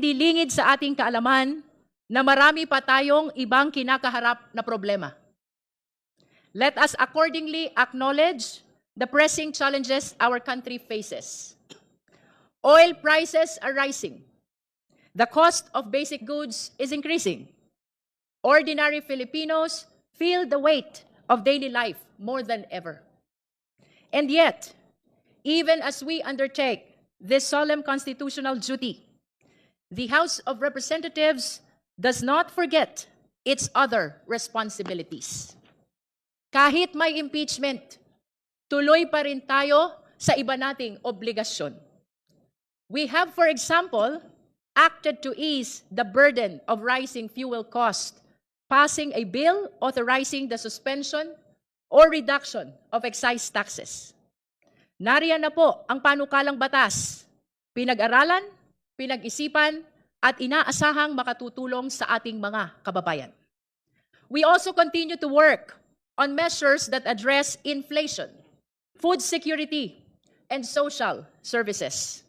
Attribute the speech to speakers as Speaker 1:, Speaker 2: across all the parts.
Speaker 1: Hindi lingid sa ating kaalaman na marami pa tayong ibang kinakaharap na problema. Let us accordingly acknowledge the pressing challenges our country faces. Oil prices are rising. The cost of basic goods is increasing. Ordinary Filipinos feel the weight of daily life more than ever. And yet, even as we undertake this solemn constitutional duty, the House of Representatives does not forget its other responsibilities. Kahit may impeachment, tuloy pa rin tayo sa iba nating obligasyon. We have, for example, acted to ease the burden of rising fuel cost, passing a bill authorizing the suspension or reduction of excise taxes. Nariyan na po ang panukalang batas, pinag-aralan, pinag-isipan, at inaasahang makatutulong sa ating mga kababayan. We also continue to work on measures that address inflation, food security, and social services.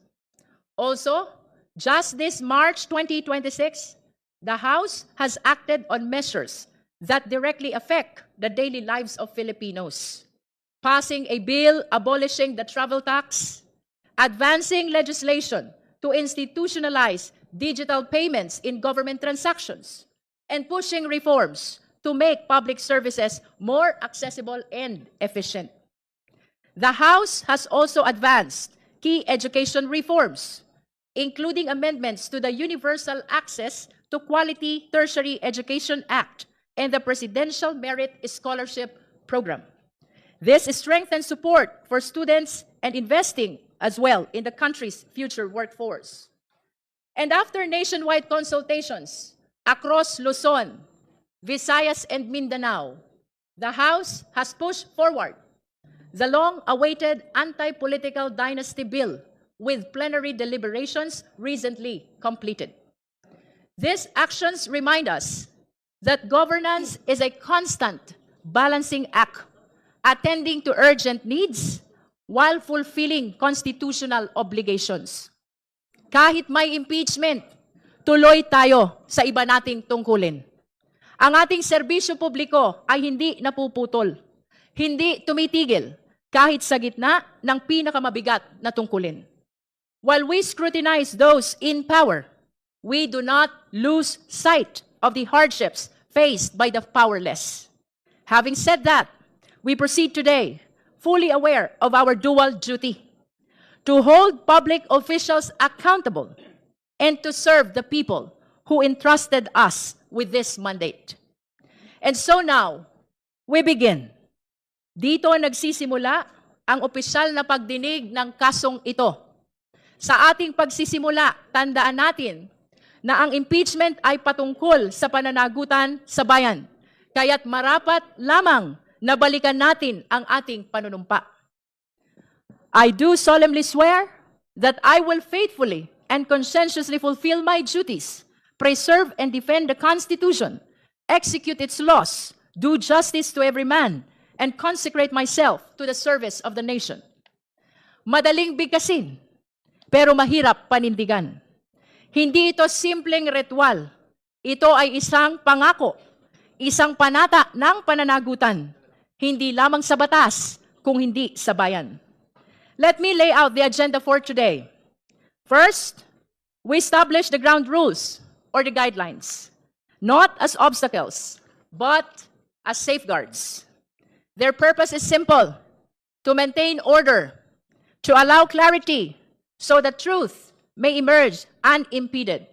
Speaker 1: Also, just this March 2026, the House has acted on measures that directly affect the daily lives of Filipinos, passing a bill abolishing the travel tax, advancing legislation to institutionalize digital payments in government transactions, and pushing reforms to make public services more accessible and efficient. The House has also advanced key education reforms, including amendments to the Universal Access to Quality Tertiary Education Act and the Presidential Merit Scholarship Program. This strengthens support for students and investing as well in the country's future workforce. And after nationwide consultations across Luzon, Visayas, and Mindanao, the House has pushed forward the long-awaited anti-political dynasty bill with plenary deliberations recently completed. These actions remind us that governance is a constant balancing act, attending to urgent needs while fulfilling constitutional obligations. Kahit may impeachment, tuloy tayo sa iba nating tungkulin. Ang ating serbisyo publiko ay hindi napuputol, hindi tumitigil kahit sa gitna ng pinakamabigat na tungkulin. While we scrutinize those in power, we do not lose sight of the hardships faced by the powerless. Having said that, we proceed today fully aware of our dual duty to hold public officials accountable and to serve the people who entrusted us with this mandate. And so now, we begin. Dito nagsisimula ang opisyal na pagdinig ng kasong ito. Sa ating pagsisimula, tandaan natin na ang impeachment ay patungkol sa pananagutan sa bayan. Kaya't marapat lamang na balikan natin ang ating panunumpa. I do solemnly swear that I will faithfully and conscientiously fulfill my duties, preserve and defend the Constitution, execute its laws, do justice to every man, and consecrate myself to the service of the nation. Madaling bigkasin, pero mahirap panindigan. Hindi ito simpleng ritual. Ito ay isang pangako, isang panata ng pananagutan, hindi lamang sa batas, kung hindi sa bayan. Let me lay out the agenda for today. First, we establish the ground rules or the guidelines, not as obstacles, but as safeguards. Their purpose is simple: to maintain order, to allow clarity, so that truth may emerge unimpeded.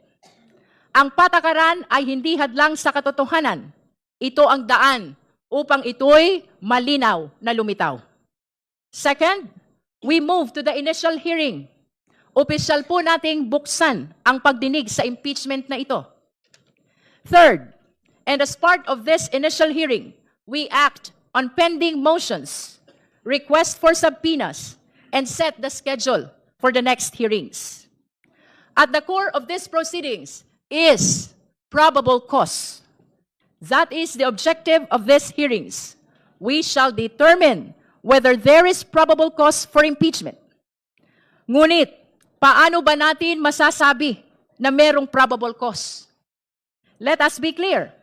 Speaker 1: Ang patakaran ay hindi hadlang sa katotohanan. Ito ang daan upang ito'y malinaw na lumitaw. Second, we move to the initial hearing. Opisyal po nating buksan ang pagdinig sa impeachment na ito. Third, and as part of this initial hearing, we act on pending motions, request for subpoenas, and set the schedule for the next hearings. At the core of these proceedings is probable cause. That is the objective of these hearings. We shall determine whether there is probable cause for impeachment. Ngunit, paano ba natin masasabi na merong probable cause. Let us be clear.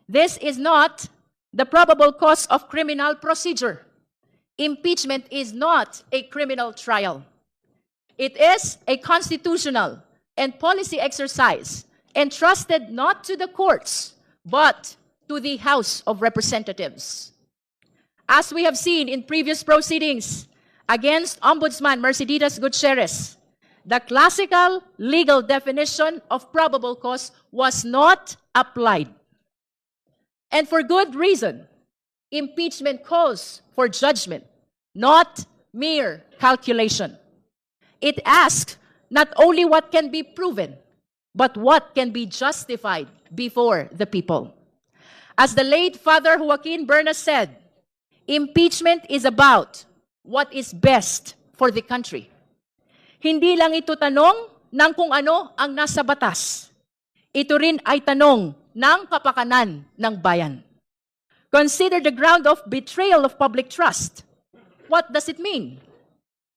Speaker 1: This is not the probable cause of criminal procedure. Impeachment is not a criminal trial. It is a constitutional and policy exercise entrusted not to the courts, but to the House of Representatives. As we have seen in previous proceedings against Ombudsman Mercedes Gutierrez, the classical legal definition of probable cause was not applied. And for good reason. Impeachment calls for judgment, not mere calculation. It asks not only what can be proven, but what can be justified before the people. As the late Father Joaquin Berna said, impeachment is about what is best for the country. Hindi lang ito tanong ng kung ano ang nasa batas. Ito rin ay tanong ng kapakanan ng bayan. Consider the ground of betrayal of public trust. What does it mean?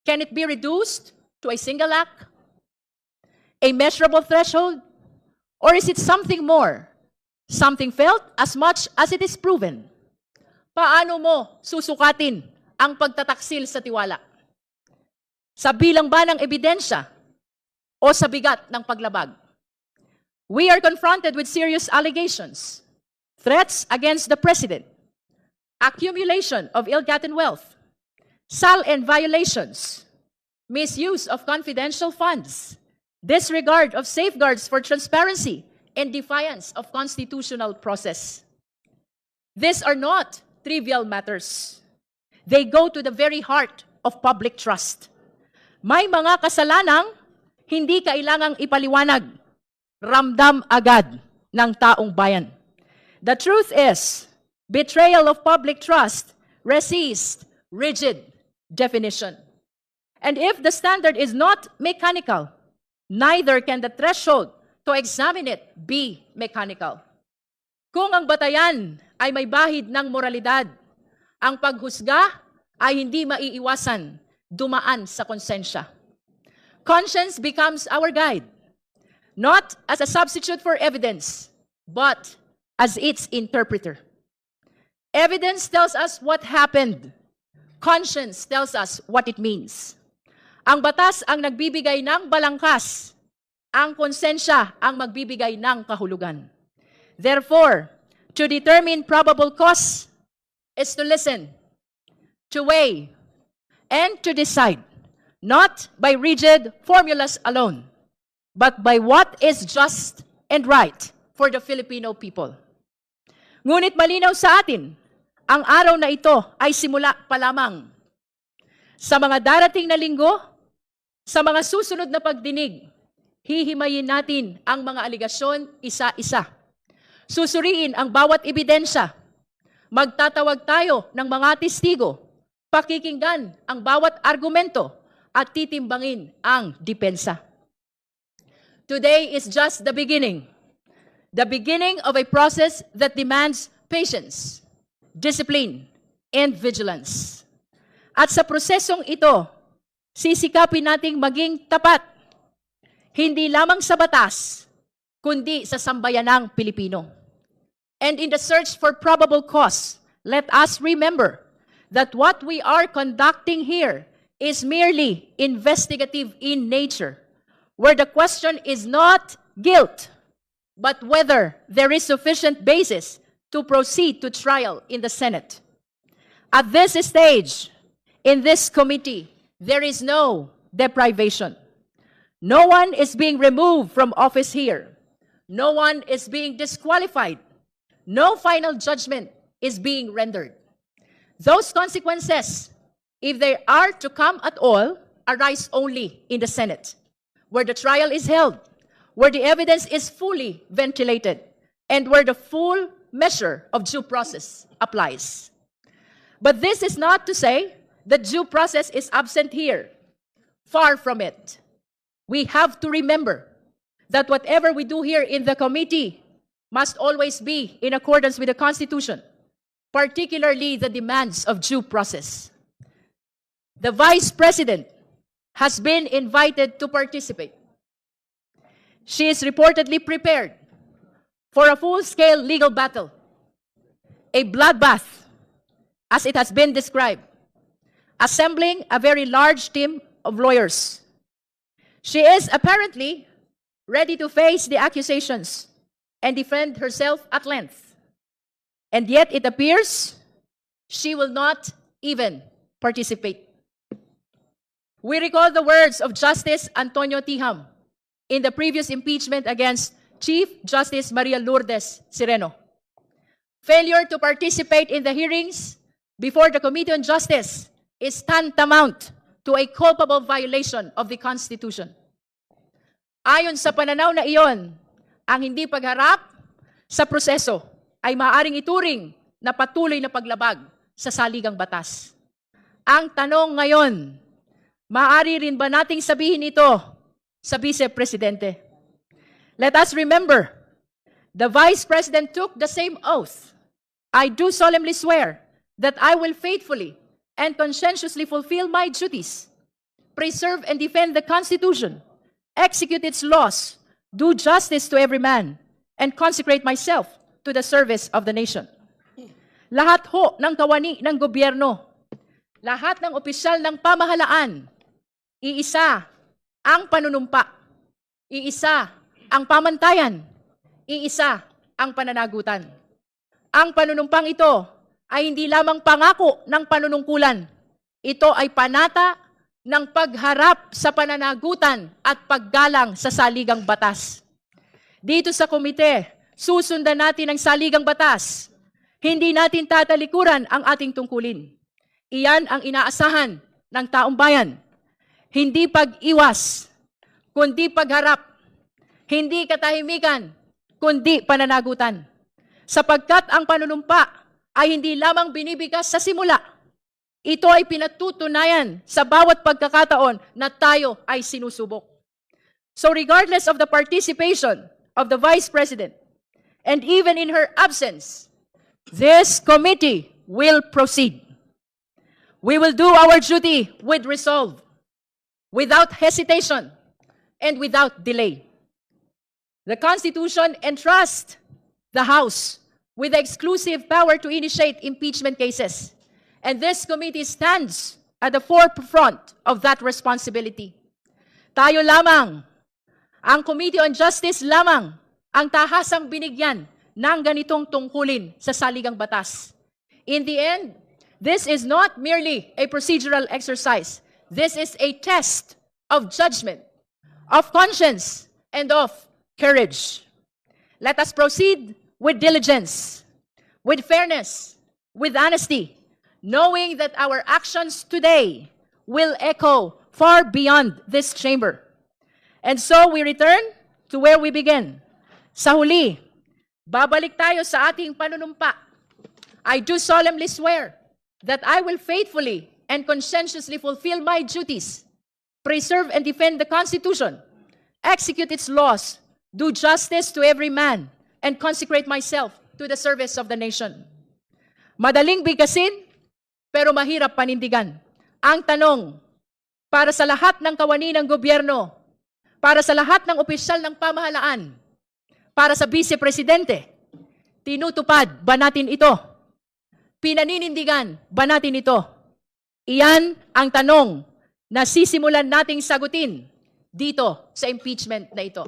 Speaker 1: Can it be reduced to a single act? A measurable threshold? Or is it something more? Something felt as much as it is proven? Paano mo susukatin ang pagtataksil sa tiwala? Sa bilang ba ng ebidensya o sa bigat ng paglabag? We are confronted with serious allegations, threats against the President, accumulation of ill-gotten wealth, SAL-N violations, misuse of confidential funds, disregard of safeguards for transparency, and defiance of constitutional process. These are not trivial matters. They go to the very heart of public trust. May mga kasalanang hindi kailangang ipaliwanag, ramdam agad ng taong bayan. The truth is, betrayal of public trust resists rigid definition. And if the standard is not mechanical, neither can the threshold to examine it be mechanical. Kung ang batayan ay may bahid ng moralidad, ang paghusga ay hindi maiiwasan dumaan sa konsensya. Conscience becomes our guide, not as a substitute for evidence, but as its interpreter. Evidence tells us what happened. Conscience tells us what it means. Ang batas ang nagbibigay ng balangkas. Ang konsensya ang magbibigay ng kahulugan. Therefore, to determine probable cause is to listen, to weigh, and to decide, not by rigid formulas alone, but by what is just and right for the Filipino people. Ngunit malinaw sa atin, ang araw na ito ay simula pa lamang. Sa mga darating na linggo, sa mga susunod na pagdinig, hihimayin natin ang mga aligasyon isa-isa. Susuriin ang bawat ebidensya. Magtatawag tayo ng mga testigo. Pakikinggan ang bawat argumento at titimbangin ang depensa. Today is just the beginning. The beginning of a process that demands patience, discipline, and vigilance. At sa prosesong ito, sisikapin nating maging tapat, hindi lamang sa batas, kundi sa sambayanang Pilipino. And in the search for probable cause, let us remember that what we are conducting here is merely investigative in nature, where the question is not guilt, but whether there is sufficient basis to proceed to trial in the Senate. At this stage, in this committee, there is no deprivation. No one is being removed from office here. No one is being disqualified. No final judgment is being rendered. Those consequences, if they are to come at all, arise only in the Senate, where the trial is held, where the evidence is fully ventilated, and where the full measure of due process applies. But this is not to say that due process is absent here. Far from it. We have to remember that whatever we do here in the committee must always be in accordance with the Constitution, particularly the demands of due process. The Vice President has been invited to participate. she is reportedly prepared for a full-scale legal battle, a bloodbath, as it has been described, assembling a very large team of lawyers. She is apparently ready to face the accusations and defend herself at length. And yet it appears she will not even participate. We recall the words of Justice Antonio Tiham in the previous impeachment against Chief Justice Maria Lourdes Sireno. Failure to participate in the hearings before the Committee on Justice is tantamount to a culpable violation of the Constitution. Ayon sa pananaw na iyon, ang hindi pagharap sa proseso ay maaaring ituring na patuloy na paglabag sa saligang batas. Ang tanong ngayon, maaari rin ba nating sabihin ito sa Vice Presidente? Let us remember, the Vice President took the same oath. I do solemnly swear that I will faithfully and conscientiously fulfill my duties, preserve and defend the Constitution, execute its laws, do justice to every man, and consecrate myself to the service of the nation. Lahat ho ng kawani ng gobyerno, lahat ng opisyal ng pamahalaan, iisa ang panunumpa, iisa ang pamantayan, iisa ang pananagutan. Ang panunumpang ito ay hindi lamang pangako ng panunungkulan. Ito ay panata ng pagharap sa pananagutan at paggalang sa saligang batas. Dito sa komite, susundan natin ang saligang batas. Hindi natin tatalikuran ang ating tungkulin. Iyan ang inaasahan ng taong bayan. Hindi pag-iwas, kundi pagharap. Hindi katahimikan, kundi pananagutan. Sapagkat ang panunumpa ay hindi lamang binibigas sa simula. Ito ay pinatutunayan sa bawat pagkakataon na tayo ay sinusubok. So regardless of the participation of the Vice President, and even in her absence, this committee will proceed. We will do our duty with resolve, without hesitation, and without delay. The Constitution entrusts the House with the exclusive power to initiate impeachment cases. And this committee stands at the forefront of that responsibility. Tayo lamang, ang Committee on Justice lamang, ang tahasang binigyan ng ganitong tungkulin sa saligang batas. In the end, this is not merely a procedural exercise. This is a test of judgment, of conscience, and of courage. Let us proceed with diligence, with fairness, with honesty, knowing that our actions today will echo far beyond this chamber. And so we return to where we began. Sa huli, babalik tayo sa ating panunumpa. I do solemnly swear that I will faithfully and conscientiously fulfill my duties, preserve and defend the Constitution, execute its laws, do justice to every man, and consecrate myself to the service of the nation. Madaling bigkasin, pero mahirap panindigan. Ang tanong, para sa lahat ng kawani ng gobyerno, para sa lahat ng opisyal ng pamahalaan, para sa Vice Presidente, tinutupad ba natin ito? Pinaninindigan ba natin ito? Iyan ang tanong na sisimulan nating sagutin dito sa impeachment na ito.